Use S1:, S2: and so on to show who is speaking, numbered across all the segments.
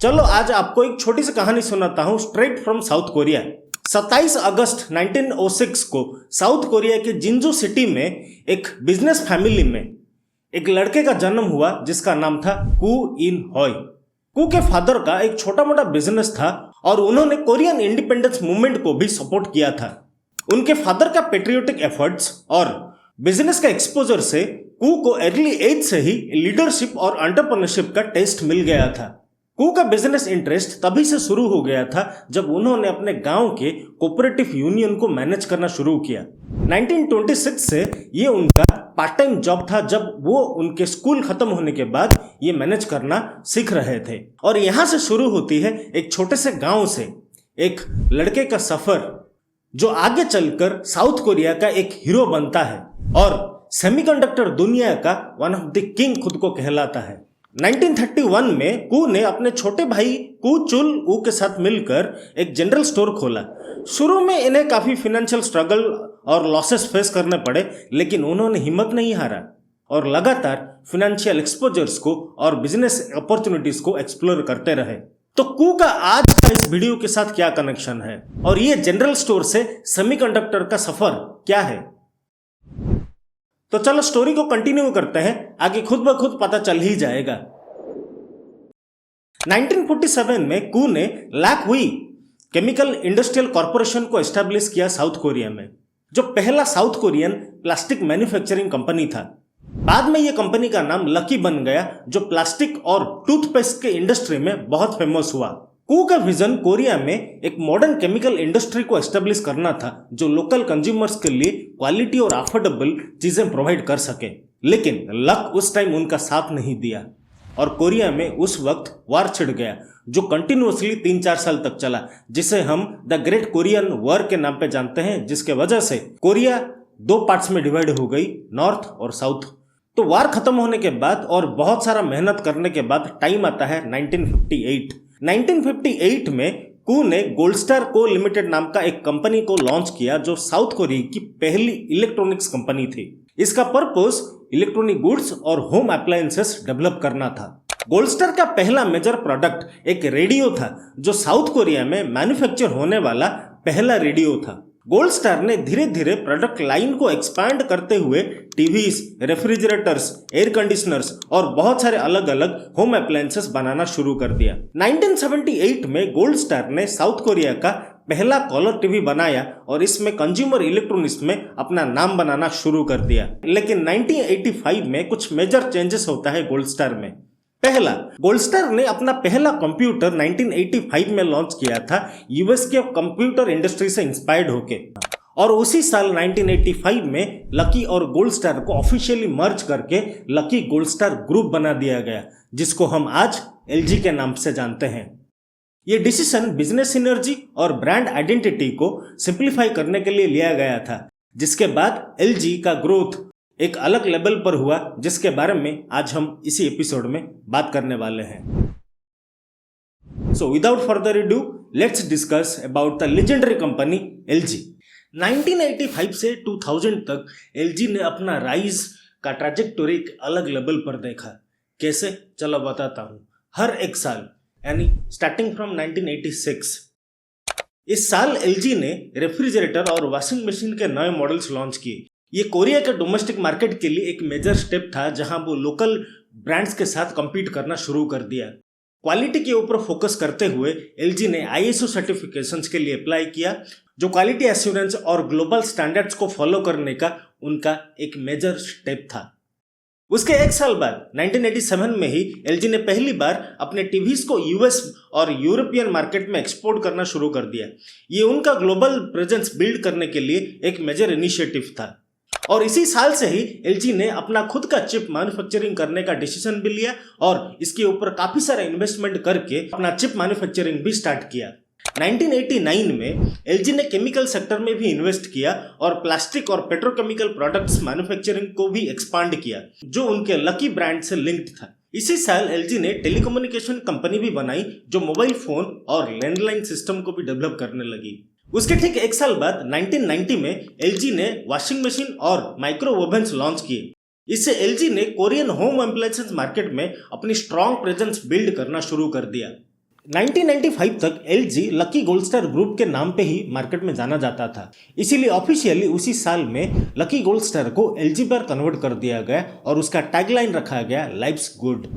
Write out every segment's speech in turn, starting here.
S1: चलो आज आपको एक छोटी सी कहानी सुनाता हूँ स्ट्रेट फ्रॉम साउथ कोरिया। 27 अगस्त 1906 को साउथ कोरिया के जिंजू सिटी में एक बिजनेस फैमिली में एक लड़के का जन्म हुआ जिसका नाम था कू इन हॉय। कू के फादर का एक छोटा मोटा बिजनेस था और उन्होंने कोरियन इंडिपेंडेंस मूवमेंट को भी सपोर्ट किया था। उनके फादर का पेट्रियोटिक एफर्ट्स और बिजनेस का एक्सपोजर से कू को अर्ली एज से ही लीडरशिप और एंटरप्रेन्योरशिप का टेस्ट मिल गया था। कू का बिजनेस इंटरेस्ट तभी से शुरू हो गया था जब उन्होंने अपने गांव के कोऑपरेटिव यूनियन को मैनेज करना शुरू किया। 1926 से ये उनका पार्ट टाइम जॉब था जब वो उनके स्कूल खत्म होने के बाद ये मैनेज करना सीख रहे थे। और यहाँ से शुरू होती है एक छोटे से गांव से एक लड़के का सफर जो आगे चलकर साउथ कोरिया का एक हीरो बनता है और सेमीकंडक्टर दुनिया का वन ऑफ द किंग खुद को कहलाता है। 1931 में कू ने अपने छोटे भाई कू चुल ऊ के साथ मिलकर एक जनरल स्टोर खोला। शुरू में इन्हें काफी फाइनेंशियल स्ट्रगल और लॉसेस फेस करने पड़े, लेकिन उन्होंने हिम्मत नहीं हारा और लगातार फाइनेंशियल एक्सपोजर्स को और बिजनेस अपॉर्चुनिटीज को एक्सप्लोर करते रहे। तो कू का आज का इस वीडियो के साथ क्या कनेक्शन है और ये जनरल स्टोर से सेमीकंडक्टर का सफर क्या है, तो चलो स्टोरी को कंटिन्यू करते हैं, आगे खुद ब खुद पता चल ही जाएगा। 1947 में कू ने लैक हुई केमिकल इंडस्ट्रियल कॉर्पोरेशन को एस्टेब्लिश किया साउथ कोरिया में, जो पहला south Korean plastic manufacturing company था। बाद में यह कंपनी का नाम लकी बन गया, जो प्लास्टिक और टूथपेस्ट के इंडस्ट्री में बहुत फेमस हुआ। कू का विजन कोरिया में एक मॉडर्न केमिकल इंडस्ट्री को एस्टेब्लिश करना था जो लोकल कंज्यूमर्स के लिए क्वालिटी और अफोर्डेबल चीजें प्रोवाइड कर सके, लेकिन लक उस टाइम उनका साथ नहीं दिया और कोरिया में उस वक्त वार छिड़ गया जो कंटिन्यूअसली 3-4 साल तक चला, जिसे हम द ग्रेट कोरियन वॉर के नाम पे जानते हैं, जिसके वजह से कोरिया 2 पार्ट्स में डिवाइड हो गई, नॉर्थ और साउथ। तो वार खत्म होने के बाद और बहुत सारा मेहनत करने के बाद टाइम आता है 1958 में कू ने गोल्डस्टार को लिमिटेड नाम का एक कंपनी को लॉन्च किया जो साउथ कोरिया की पहली इलेक्ट्रॉनिक्स कंपनी थी। इसका पर्पस इलेक्ट्रॉनिक गुड्स और होम अप्लायंसेस डेवलप करना था। गोल्डस्टार का पहला मेजर प्रोडक्ट एक रेडियो था जो साउथ कोरिया में मैन्युफैक्चर होने वाला पहला रेडियो था। गोल्डस्टार ने धीरे धीरे प्रोडक्ट लाइन को एक्सपैंड करते हुए टीवीज, रेफ्रिजरेटर्स, एयर कंडीशनर्स और बहुत सारे अलग अलग होम अप्लायंसेस बनाना शुरू कर दिया। 1978 में गोल्डस्टार ने साउथ कोरिया का पहला कलर टीवी बनाया और इसमें कंज्यूमर इलेक्ट्रॉनिक्स में अपना नाम बनाना शुरू कर दिया। लेकिन 1985 में कुछ मेजर चेंजेस होता है गोल्डस्टार में। पहला, गोल्डस्टार ने अपना पहला कंप्यूटर 1985 में लॉन्च किया था यूएस के कंप्यूटर इंडस्ट्री से इंस्पायर्ड होके, और उसी साल 1985 में लकी और गोल्डस्टार को ऑफिशियली मर्ज करके लकी गोल्डस्टार ग्रुप बना दिया गया, जिसको हम आज एलजी के नाम से जानते हैं। ये डिसीजन बिजनेस सिनर्जी और ब्रांड आइडेंटिटी को सिंप्लीफाई करने के लिए लिया गया था, जिसके बाद एलजी का ग्रोथ एक अलग लेवल पर हुआ, जिसके बारे में आज हम इसी एपिसोड में बात करने वाले हैं। So without further ado let's discuss about the legendary company LG. 1985 से 2000 तक एलजी ने अपना राइज का ट्रैजेक्टोरी एक अलग लेवल पर देखा। कैसे, चलो बताता हूं। हर एक साल यानी स्टार्टिंग फ्रॉम 1986 इस साल एलजी ने रेफ्रिजरेटर और वॉशिंग मशीन के नए मॉडल्स लॉन्च किए। ये कोरिया के डोमेस्टिक मार्केट के लिए एक मेजर स्टेप था, जहां वो लोकल ब्रांड्स के साथ कम्पीट करना शुरू कर दिया। क्वालिटी के ऊपर फोकस करते हुए एलजी ने आईएसओ सर्टिफिकेशंस के लिए अप्लाई किया, जो क्वालिटी एश्योरेंस और ग्लोबल स्टैंडर्ड्स को फॉलो करने का उनका एक मेजर स्टेप था। उसके एक साल बाद 1987 में ही एलजी ने पहली बार अपने टीवीज को यूएस और यूरोपियन मार्केट में एक्सपोर्ट करना शुरू कर दिया। ये उनका ग्लोबल प्रेजेंस बिल्ड करने के लिए एक मेजर इनिशिएटिव था। और इसी साल से ही एलजी ने अपना खुद का चिप मैन्युफैक्चरिंग करने का डिसीजन भी लिया और इसके ऊपर काफी सारा इन्वेस्टमेंट करके अपना चिप मैन्युफैक्चरिंग भी स्टार्ट किया। 1989 में एलजी ने केमिकल सेक्टर में भी इन्वेस्ट किया और प्लास्टिक और पेट्रोकेमिकल प्रोडक्ट्स मैन्युफैक्चरिंग को भी एक्सपांड किया, जो उनके लकी ब्रांड से लिंक्ड था। इसी साल एलजी ने टेलीकम्युनिकेशन कंपनी भी बनाई, जो मोबाइल फोन और लैंडलाइन सिस्टम को भी डेवलप करने लगी। उसके ठीक एक साल बाद 1990 में एलजी ने वॉशिंग मशीन और माइक्रो ओवन्स लॉन्च किए। इससे एलजी ने कोरियन होम अप्लायंसेस मार्केट में अपनी स्ट्रॉन्ग प्रेजेंस बिल्ड करना शुरू कर दिया। 1995 तक LG lucky gold star group के नाम पे ही मार्केट में जाना जाता था, इसीलिए ऑफिशियली उसी साल में लकी गोल्ड स्टार को LG पर कन्वर्ट कर दिया गया और उसका टैगलाइन रखा गया लाइफ्स गुड।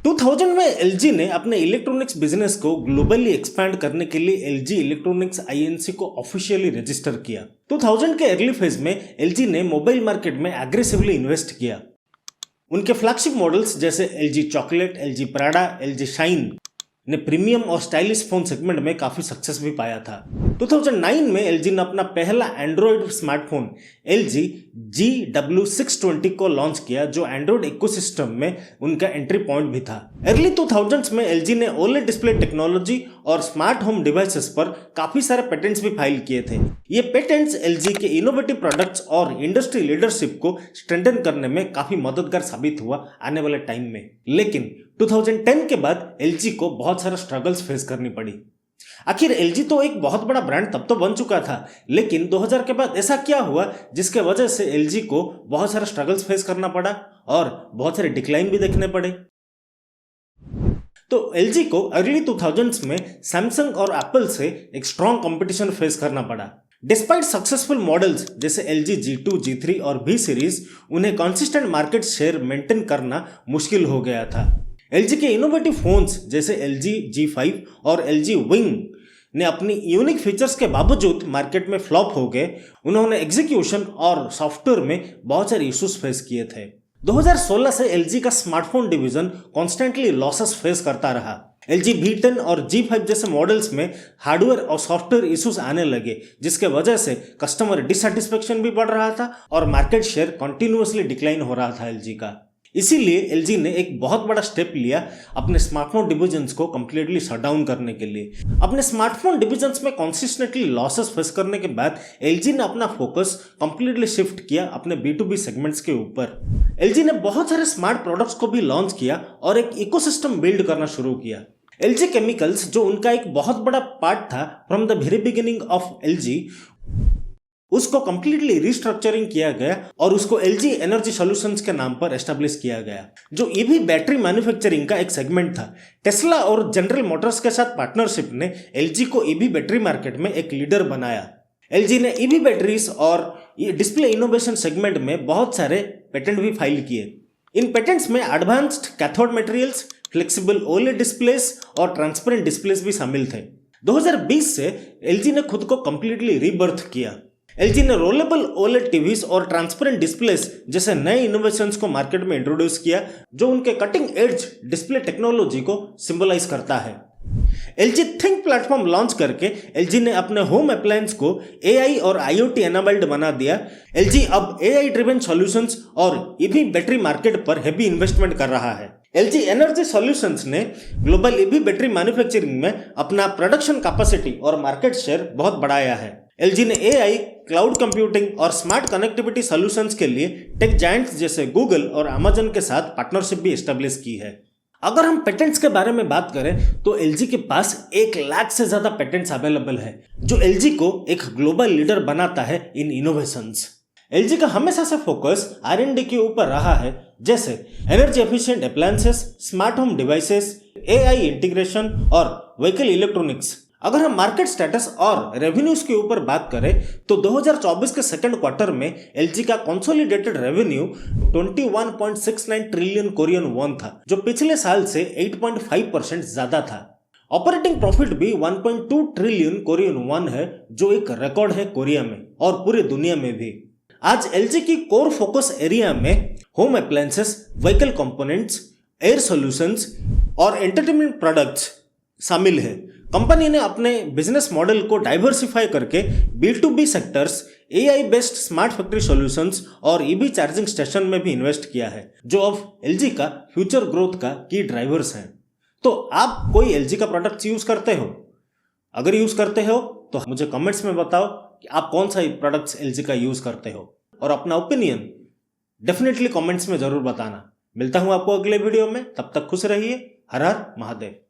S1: 2000 में LG ने अपने इलेक्ट्रॉनिक्स बिजनेस को ग्लोबली एक्सपैंड करने के लिए LG इलेक्ट्रॉनिक्स INC को ऑफिशियली रजिस्टर किया। 2000 के अर्ली फेज में LG ने मोबाइल मार्केट में एग्रेसिवली इन्वेस्ट किया। उनके फ्लैगशिप मॉडल्स जैसे LG chocolate, LG Prada, LG shine ने प्रीमियम और स्टाइलिश फोन सेगमेंट में काफी सक्सेस भी पाया था। 2009 में LG ने अपना पहला एंड्रॉयड स्मार्टफोन LG GW620 को लॉन्च किया, जो एंड्रॉयड इकोसिस्टम में उनका एंट्री पॉइंट भी था। अर्ली 2000s में LG ने OLED डिस्प्ले टेक्नोलॉजी और स्मार्ट होम डिवाइसेस पर काफी सारे पेटेंट्स भी फाइल किए थे। ये पेटेंट्स LG के इनोवेटिव प्रोडक्ट्स और इंडस्ट्री लीडरशिप को स्ट्रेंथन करने में काफी मददगार साबित हुआ आने वाले टाइम में। लेकिन 2010 के बाद LG को बहुत सारे स्ट्रगल्स फेस करनी पड़ी। आखिर LG तो एक बहुत बड़ा ब्रांड तब तो बन चुका था, लेकिन 2000 के बाद ऐसा क्या हुआ जिसके वजह से LG को बहुत सारे स्ट्रगल्स फेस करना पड़ा और बहुत सारे डिक्लाइन भी देखने पड़े। तो LG को अर्ली 2000s में सैमसंग और एप्पल से एक स्ट्रॉन्ग कंपटीशन फेस करना पड़ा। डिस्पाइट सक्सेसफुल मॉडल्स जैसे LG G2, G3 और B सीरीज, उन्हें कंसिस्टेंट मार्केट शेयर मेंटेन करना मुश्किल हो गया था। LG के इनोवेटिव फोन्स जैसे LG G5 और LG Wing ने अपनी यूनिक फीचर्स के बावजूद मार्केट में फ्लॉप हो गए। उन्होंने एग्जीक्यूशन और सॉफ्टवेयर में बहुत सारे इश्यूज फेस किए थे। 2016 से LG का smartphone division constantly losses face करता रहा। LG V10 और G5 जैसे मॉडल्स में हार्डवेयर और सॉफ्टवेयर इश्यूज आने लगे, जिसके वजह से कस्टमर डिससेटिस्फेक्शन भी बढ़ रहा था और मार्केट शेयर कंटिन्यूअसली डिक्लाइन हो रहा था LG का। इसीलिए LG ने एक बहुत बड़ा स्टेप लिया अपने स्मार्टफोन डिविजन्स को कंप्लीटली शट डाउन करने के लिए। अपने स्मार्टफोन डिविजन्स में कंसिस्टेंटली लॉसेस फेस करने के बाद LG ने अपना फोकस कंप्लीटली शिफ्ट किया अपने B2B सेगमेंट्स के ऊपर। LG ने बहुत सारे स्मार्ट प्रोडक्ट्स को भी लॉन्च किया और एक इकोसिस्टम बिल्ड करना शुरू किया। LG केमिकल्स, जो उनका एक बहुत बड़ा पार्ट था from the very beginning of LG, उसको कंप्लीटली रिस्ट्रक्चरिंग किया गया और उसको LG एनर्जी सॉल्यूशंस के नाम पर एस्टेब्लिश किया गया, जो EV बैटरी मैन्युफैक्चरिंग का एक सेगमेंट था। टेस्ला और जनरल मोटर्स के साथ पार्टनरशिप ने LG को EV बैटरी मार्केट में एक लीडर बनाया। LG ने EV बैटरीज और डिस्प्ले इनोवेशन सेगमेंट में बहुत सारे पेटेंट भी फाइल किए। इन पेटेंट्स में advanced cathode materials, flexible OLED displace और ट्रांसपेरेंट डिस्प्लेस भी शामिल थे। 2020 से LG ने खुद को कंप्लीटली रीबर्थ किया। LG ने रोलेबल OLED टीवीज और ट्रांसपेरेंट डिस्प्लेस जैसे नए इनोवेशंस को मार्केट में इंट्रोड्यूस किया, जो उनके कटिंग एज डिस्प्ले टेक्नोलॉजी को सिंबलाइज करता है। LG थिंक प्लेटफॉर्म लॉन्च करके LG ने अपने होम अप्लायंस को AI और IoT एनेबल्ड बना दिया। LG अब AI ड्रिवन सॉल्यूशंस और EV बैटरी मार्केट पर हेवी इन्वेस्टमेंट कर रहा है। LG एनर्जी सॉल्यूशंस ने ग्लोबल EV बैटरी मैन्युफैक्चरिंग में अपना प्रोडक्शन कैपेसिटी और मार्केट शेयर बहुत बढ़ाया है। LG ने AI, क्लाउड कंप्यूटिंग और स्मार्ट कनेक्टिविटी सॉल्यूशंस के लिए टेक जायंट्स जैसे गूगल और अमेजन के साथ पार्टनरशिप भी एस्टेब्लिश की है। अगर हम पेटेंट्स के बारे में बात करें तो LG के पास 1 लाख से ज्यादा पेटेंट्स अवेलेबल है, जो LG को एक ग्लोबल लीडर बनाता है इन इनोवेशंस। LG का हमेशा से फोकस R&D के ऊपर रहा है, जैसे energy efficient appliances, smart home devices, AI integration और व्हीकल इलेक्ट्रॉनिक्स। अगर हम मार्केट स्टेटस और रेवेन्यूज के ऊपर बात करें तो 2024 के सेकंड क्वार्टर में LG का consolidated revenue 21.69 trillion Korean von था, जो पिछले साल से 8.5% ज्यादा था। ऑपरेटिंग प्रॉफिट भी 1.2 ट्रिलियन कोरियन वॉन है, जो एक रिकॉर्ड है कोरिया में और पूरी दुनिया में भी। आज LG की कोर फोकस एरिया में home appliances, vehicle components, air solutions और एंटरटेनमेंट प्रोडक्ट्स शामिल है। कंपनी ने अपने बिजनेस मॉडल को डाइवर्सिफाई करके B2B sectors, AI based smart factory solutions और EV चार्जिंग स्टेशन में भी इन्वेस्ट किया है, जो अब LG का फ्यूचर ग्रोथ का की ड्राइवर्स हैं। तो आप कोई LG का प्रोडक्ट्स यूज करते हो? अगर यूज करते हो तो मुझे कमेंट्स में बताओ कि आप कौन सा प्रोडक्ट्स LG का यूज करते हो, और अपना ओपिनियन डेफिनेटली कमेंट्स में जरूर बताना। मिलता हूं आपको अगले वीडियो में, तब तक खुश रहिए। हर हर महादेव।